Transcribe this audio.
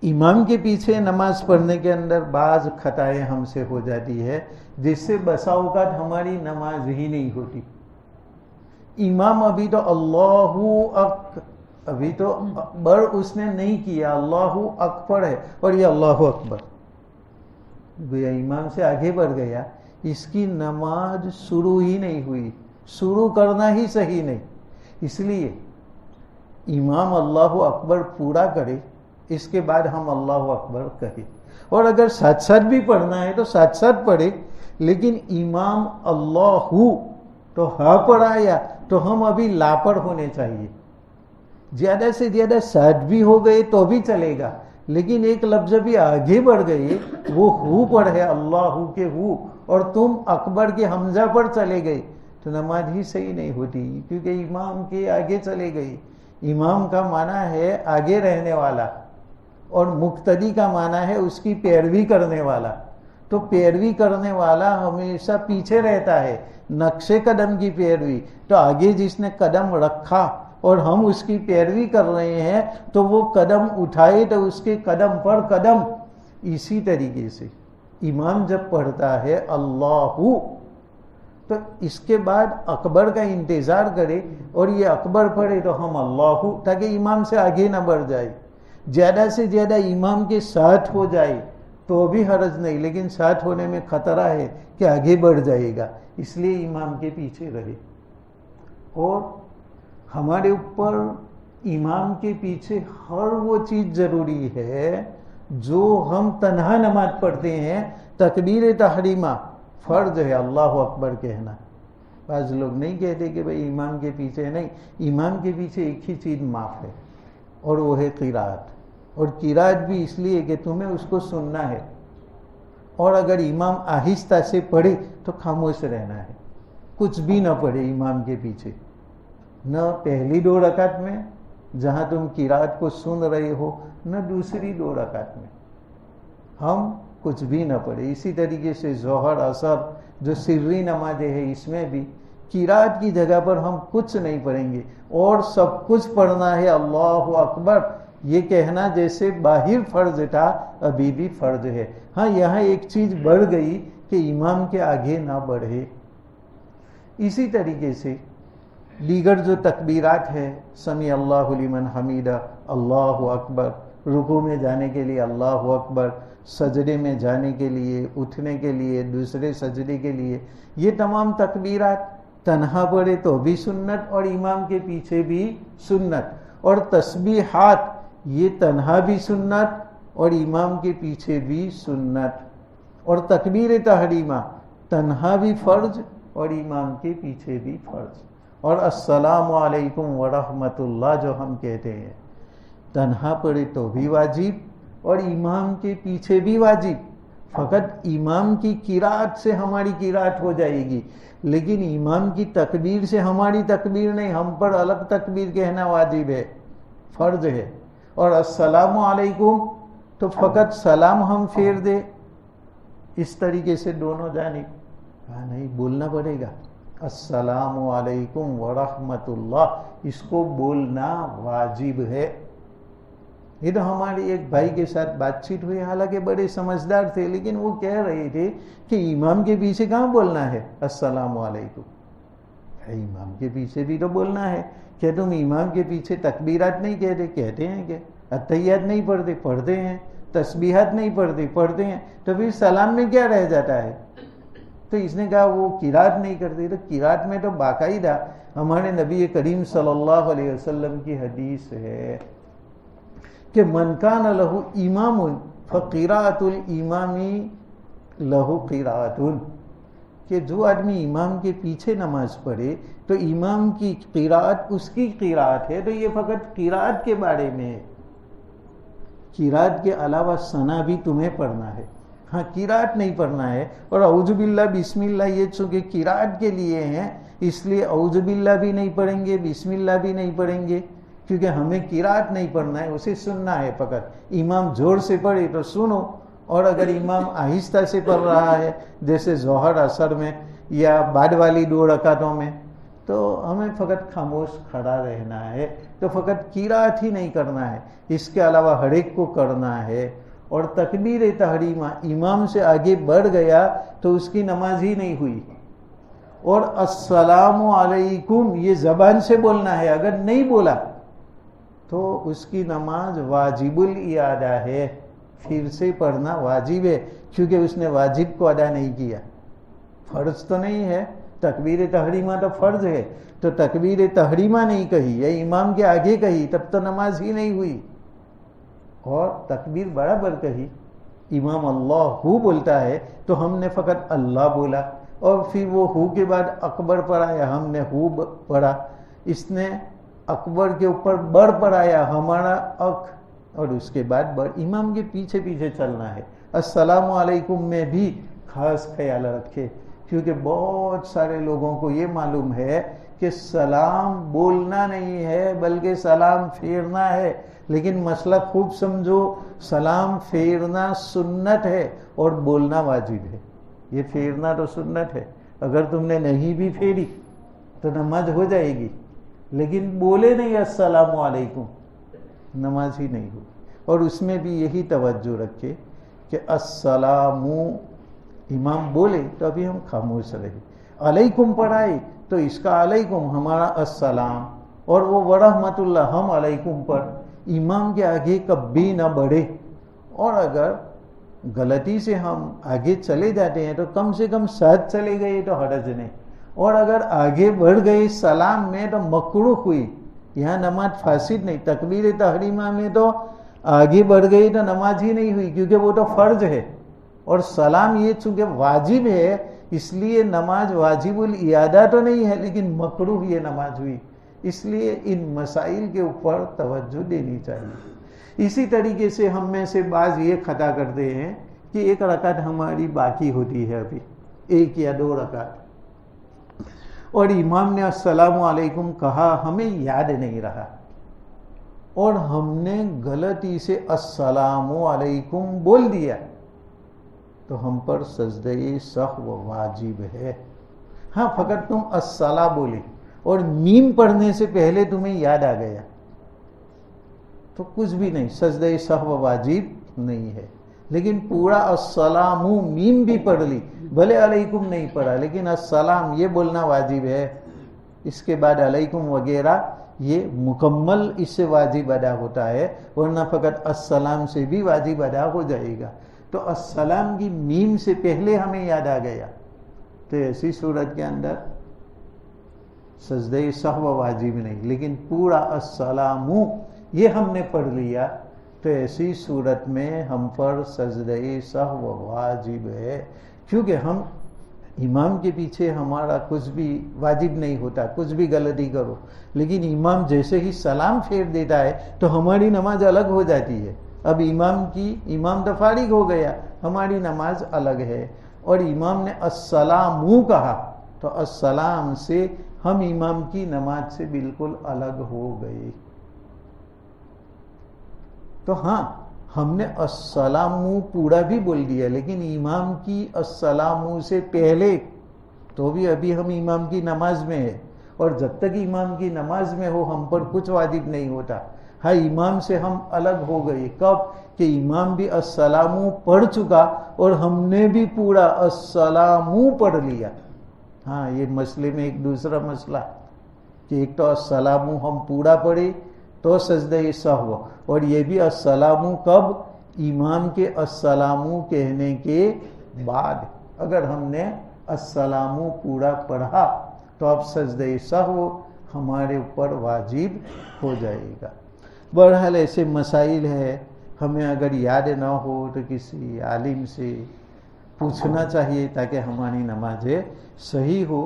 امام کے پیچھے نماز پڑھنے کے اندر بعض خطائیں ہم سے ہو جاتی ہے، جس سے بسا اوقات ہماری نماز ہی نہیں ہوتی. امام ابھی تو ابھی تو اکبر اس نے نہیں کیا، اللہ اکبر ہے اور یہ اللہ اکبر گویا امام سے آگے بڑھ گیا، اس کی نماز شروع ہی نہیں ہوئی، شروع کرنا ہی صحیح نہیں. اس لیے امام اللہ اکبر پورا کرے، اس کے بعد ہم اللہ اکبر کہیں. اور اگر ساتھ ساتھ بھی پڑھنا ہے تو ساتھ ساتھ پڑھے، لیکن امام اللہ تو ہاں پڑھایا تو ہم ابھی لاپر ہونے چاہیے. زیادہ سے زیادہ ساتھ بھی ہو گئے تو بھی چلے گا، لیکن ایک لفظ بھی آگے بڑھ گئے، وہ ہو پڑھے اللہ کے ہو، اور تم اکبر کے حمزہ پر چلے گئے تو نماز ہی صحیح نہیں ہوتی، کیونکہ امام کے آگے چلے گئے. امام کا معنی ہے آگے رہنے والا، اور مقتدی کا معنی ہے اس کی پیروی کرنے والا. تو پیروی کرنے والا ہمیشہ پیچھے رہتا ہے، نقش قدم کی پیروی. تو آگے جس نے قدم رکھا اور ہم اس کی پیروی کر رہے ہیں تو وہ قدم اٹھائے تو اس کے قدم پر قدم. اسی طریقے سے امام جب پڑھتا ہے اللہ تو اس کے بعد اکبر کا انتظار کرے اور یہ اکبر پڑھے تو ہم اللہ، تاکہ امام سے آگے نہ بڑھ جائے. زیادہ سے زیادہ امام کے ساتھ ہو جائے تو بھی حرج نہیں، لیکن ساتھ ہونے میں خطرہ ہے کہ آگے بڑھ جائے گا، اس لیے امام کے پیچھے رہے. اور ہمارے اوپر امام کے پیچھے ہر وہ چیز ضروری ہے جو ہم تنہا نماز پڑھتے ہیں. تکبیر تحریمہ فرض ہے اللہ اکبر کہنا. بعض لوگ نہیں کہتے کہ بھئی امام کے پیچھے نہیں، امام کے پیچھے ایک ہی چیز معاف ہے اور وہ ہے قرات. اور قرات بھی اس لیے کہ تمہیں اس کو سننا ہے، اور اگر امام آہستہ سے پڑھے تو خاموش رہنا ہے، کچھ بھی نہ پڑھے امام کے پیچھے، نہ پہلی 2 رکعت میں جہاں تم قرات کو سن رہے ہو، نہ دوسری 2 رکعت میں ہم کچھ بھی نہ پڑھے. اسی طریقے سے ظہر عصر جو سری نمازیں ہیں اس میں بھی قرات کی جگہ پر ہم کچھ نہیں پڑھیں گے، اور سب کچھ پڑھنا ہے اللہ اکبر. یہ کہنا جیسے باہر فرض تھا ابھی بھی فرض ہے. ہاں یہاں ایک چیز بڑھ گئی کہ امام کے آگے نہ بڑھے. اسی طریقے سے دیگر جو تکبیرات ہیں، سمیع اللہ لمن حمیدہ، اللہ اکبر، رکوع میں جانے کے لیے اللہ اکبر، سجدے میں جانے کے لیے، اٹھنے کے لیے، دوسرے سجدے کے لیے، یہ تمام تکبیرات تنہا پڑھے تو بھی سنت اور امام کے پیچھے بھی سنت. اور تسبیحات یہ تنہا بھی سنت اور امام کے پیچھے بھی سنت. اور تکبیر تحریمہ تنہا بھی فرض اور امام کے پیچھے بھی فرض. اور السلام علیکم ورحمۃ اللہ جو ہم کہتے ہیں، تنہا پڑھے تو بھی واجب اور امام کے پیچھے بھی واجب. فقط امام کی قرات سے ہماری قرات ہو جائے گی، لیکن امام کی تکبیر سے ہماری تکبیر نہیں، ہم پر الگ تکبیر کہنا واجب ہے، فرض ہے. اور السلام علیکم تو فقط سلام ہم پھیر دے، اس طریقے سے دونوں جانب نہیں بولنا پڑے گا. السلام علیکم ورحمۃ اللہ، اس کو بولنا واجب ہے. یہ تو ہمارے ایک بھائی کے ساتھ بات چیت ہوئی، حالانکہ بڑے سمجھدار تھے، لیکن وہ کہہ رہے تھے کہ امام کے پیچھے کہاں بولنا ہے السلام علیکم. امام کے پیچھے بھی تو بولنا ہے. کیا تم امام کے پیچھے تکبیرات نہیں کہتے؟ کہتے ہیں. کہ اتحیات نہیں پڑھتے؟ پڑھتے ہیں. تسبیحات نہیں پڑھتے؟ پڑھتے ہیں. تو پھر سلام میں کیا رہ جاتا ہے؟ تو اس نے کہا وہ قرات نہیں کرتے. تو قرات میں تو باقاعدہ ہمارے نبی کریم صلی اللہ علیہ وسلم کی حدیث ہے کہ من کان لہ امام فقراءۃ الامام لہ قراءۃ، کہ جو آدمی امام کے پیچھے نماز پڑھے تو امام کی قراءت اس کی قراءت ہے. تو یہ فقط قراءت کے بارے میں ہے، قراءت کے علاوہ ثنا بھی تمہیں پڑھنا ہے. ہاں قراءت نہیں پڑھنا ہے. اور اعوذ باللہ بسم اللہ یہ چونکہ قراءت کے لیے ہیں، اس لیے اعوذ باللہ بھی نہیں پڑھیں گے، بسم اللہ بھی نہیں پڑھیں گے، کیونکہ ہمیں قراءت نہیں پڑھنا ہے، اسے سننا ہے فقط. امام زور سے پڑھے تو سنو، اور اگر امام آہستہ سے پڑھ رہا ہے جیسے ظہر عصر میں یا بعد والی 2 رکعتوں میں تو ہمیں فقط خاموش کھڑا رہنا ہے، تو فقط قرات ہی نہیں کرنا ہے، اس کے علاوہ ہر ایک کو کرنا ہے. اور تکبیر تحریمہ امام سے آگے بڑھ گیا تو اس کی نماز ہی نہیں ہوئی. اور السلام علیکم یہ زبان سے بولنا ہے، اگر نہیں بولا تو اس کی نماز واجب الاعادہ ہے، پھر سے پڑھنا واجب ہے، کیونکہ اس نے واجب کو ادا نہیں کیا. فرض تو نہیں ہے، تکبیر تحریمہ تو فرض ہے، تو تکبیر تحریمہ نہیں کہی یا امام کے آگے کہی تب تو نماز ہی نہیں ہوئی. اور تکبیر برابر کہی، امام اللہ بولتا ہے تو ہم نے فقط اللہ بولا، اور پھر وہ ہو کے بعد اکبر پڑھایا، ہم نے ہو پڑھا. اس نے اکبر کے اوپر بڑ پڑھایا، ہمارا اک، اور اس کے بعد بڑ. امام کے پیچھے پیچھے چلنا ہے. السلام علیکم میں بھی خاص خیال رکھے، کیونکہ بہت سارے لوگوں کو یہ معلوم ہے کہ سلام بولنا نہیں ہے بلکہ سلام پھیرنا ہے. لیکن مسئلہ خوب سمجھو، سلام پھیرنا سنت ہے اور بولنا واجب ہے. یہ پھیرنا تو سنت ہے، اگر تم نے نہیں بھی پھیری تو نماز ہو جائے گی، لیکن بولے نہیں السلام علیکم، نماز ہی نہیں ہوئی. اور اس میں بھی یہی توجہ رکھے کہ السلام امام بولے تو ابھی ہم خاموش رہے، علیکم پڑھائے تو اس کا علیکم ہمارا السلام، اور وہ ورحمت اللہ ہم علیکم پر امام کے آگے کبھی نہ بڑھے. اور اگر غلطی سے ہم آگے چلے جاتے ہیں تو کم سے کم ساتھ چلے گئے تو حرج نہیں، اور اگر آگے بڑھ گئے سلام میں تو مکروہ ہوئی، یہاں نماز فاسد نہیں. تکبیر تحریمہ میں تو آگے بڑھ گئی تو نماز ہی نہیں ہوئی، کیونکہ وہ تو فرض ہے، اور سلام یہ چونکہ واجب ہے اس لیے نماز واجب الاعادہ تو نہیں ہے لیکن مکروہ یہ نماز ہوئی. اس لیے ان مسائل کے اوپر توجہ دینی چاہیے. اسی طریقے سے ہم میں سے بعض یہ خطا کرتے ہیں کہ ایک رکعت ہماری باقی ہوتی ہے، ابھی 1 یا 2 رکعت، اور امام نے السلام علیکم کہا، ہمیں یاد نہیں رہا اور ہم نے غلطی سے السلام علیکم بول دیا، تو ہم پر سجدہ سہو واجب ہے. ہاں فقط تم الصلاۃ بولے اور میم پڑھنے سے پہلے تمہیں یاد آ گیا تو کچھ بھی نہیں، سجدہ سہو واجب نہیں ہے. لیکن پورا السلام میم بھی پڑھ لی، بھلے علیکم نہیں پڑھا لیکن السلام یہ بولنا واجب ہے. اس کے بعد علیکم وغیرہ یہ مکمل اس سے واجب ادا ہوتا ہے، ورنہ فقط السلام سے بھی واجب ادا ہو جائے گا. تو السلام کی میم سے پہلے ہمیں یاد آ گیا تو ایسی صورت کے اندر سجدہ سہو واجب نہیں، لیکن پورا السلام یہ ہم نے پڑھ لیا تو ایسی صورت میں ہم پر سجدہ سہو واجب ہے. کیونکہ ہم امام کے پیچھے ہمارا کچھ بھی واجب نہیں ہوتا، کچھ بھی غلطی کرو، لیکن امام جیسے ہی سلام پھیر دیتا ہے تو ہماری نماز الگ ہو جاتی ہے. اب امام تو فارغ ہو گیا، ہماری نماز الگ ہے. اور امام نے السلام کہا تو السلام سے ہم امام کی نماز سے بالکل الگ ہو گئے. تو ہاں ہم نے السلام پورا بھی بول دیا، لیکن امام کی السلام سے پہلے تو بھی ابھی ہم امام کی نماز میں ہے، اور جب تک امام کی نماز میں ہو ہم پر کچھ واجب نہیں ہوتا. ہاں امام سے ہم الگ ہو گئے کب کہ امام بھی السلام پڑھ چکا اور ہم نے بھی پورا السلام پڑھ لیا. ہاں یہ مسئلے میں ایک دوسرا مسئلہ کہ ایک تو السلام ہم پورا پڑھے تو سجدہ سہو، اور یہ بھی السلام کب؟ امام کے السلام کہنے کے بعد. اگر ہم نے السلام پورا پڑھا تو اب سجدہ سہو ہمارے اوپر واجب ہو جائے گا. بہرحال ایسے مسائل ہے، ہمیں اگر یاد نہ ہو تو کسی عالم سے پوچھنا چاہیے تاکہ ہماری نمازیں صحیح ہو.